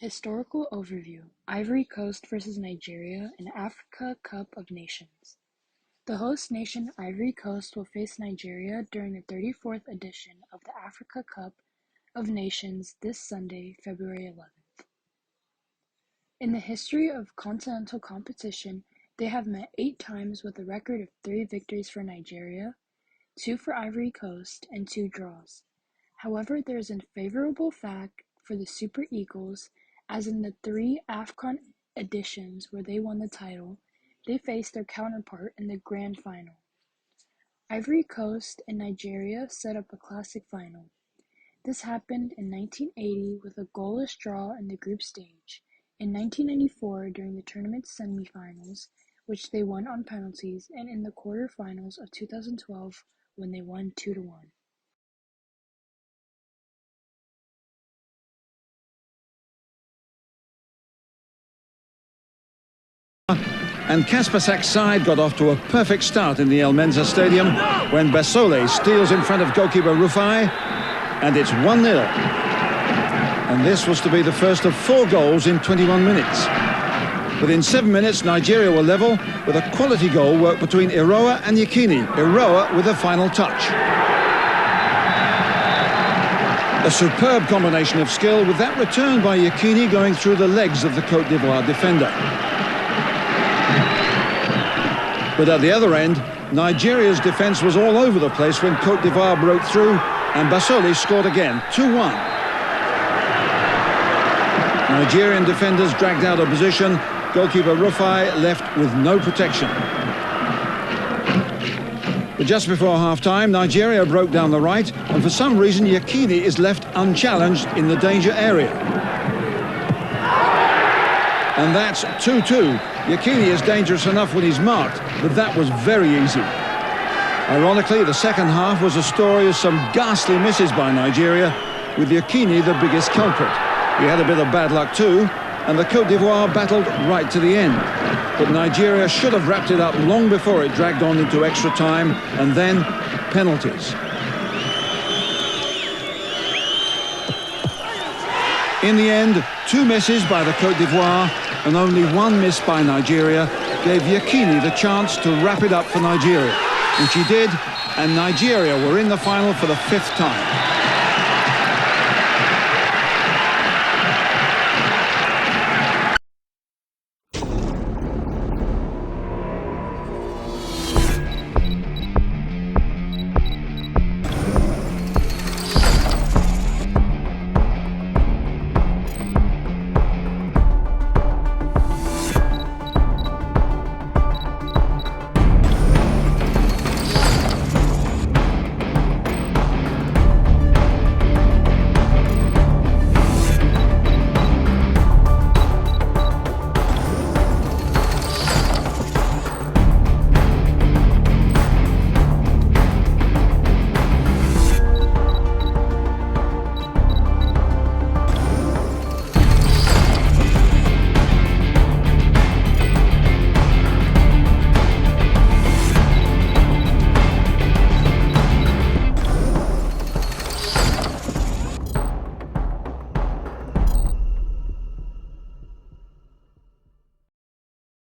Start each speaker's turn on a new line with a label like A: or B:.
A: Historical overview: Ivory Coast versus Nigeria in Africa Cup of Nations. The host nation Ivory Coast will face Nigeria during the 34th edition of the Africa Cup of Nations this Sunday, February 11th. In the history of continental competition, they have met 8 times with a record of 3 victories for Nigeria, 2 for Ivory Coast, and 2 draws. However, there is a favorable fact for the Super Eagles, as in the 3 AFCON editions where they won the title, they faced their counterpart in the grand final. Ivory Coast and Nigeria set up a classic final. This happened in 1980 with a goalless draw in the group stage, in 1994 during the tournament's semi-finals, which they won on penalties, and in the quarter-finals of 2012 when they won 2-1.
B: And Kaspasak's side got off to a perfect start in the El Menza Stadium when Basole steals in front of goalkeeper Rufai, and it's 1-0. And this was to be the first of 4 goals in 21 minutes. Within 7 minutes, Nigeria were level with a quality goal work between Iroa and Yekini. Iroa with the final touch. A superb combination of skill, with that return by Yekini going through the legs of the Côte d'Ivoire defender. But at the other end, Nigeria's defence was all over the place when Côte d'Ivoire broke through, and Basole scored again, 2-1. Nigerian defenders dragged out of position, goalkeeper Rufai left with no protection. But just before half-time, Nigeria broke down the right, and for some reason Yekini is left unchallenged in the danger area. And that's 2-2. Yekini is dangerous enough when he's marked, but that was very easy. Ironically, the second half was a story of some ghastly misses by Nigeria, with Yekini the biggest culprit. He had a bit of bad luck too, and the Côte d'Ivoire battled right to the end. But Nigeria should have wrapped it up long before it dragged on into extra time, and then penalties. In the end, 2 misses by the Côte d'Ivoire and only 1 miss by Nigeria gave Yekini the chance to wrap it up for Nigeria, which he did, and Nigeria were in the final for the 5th time.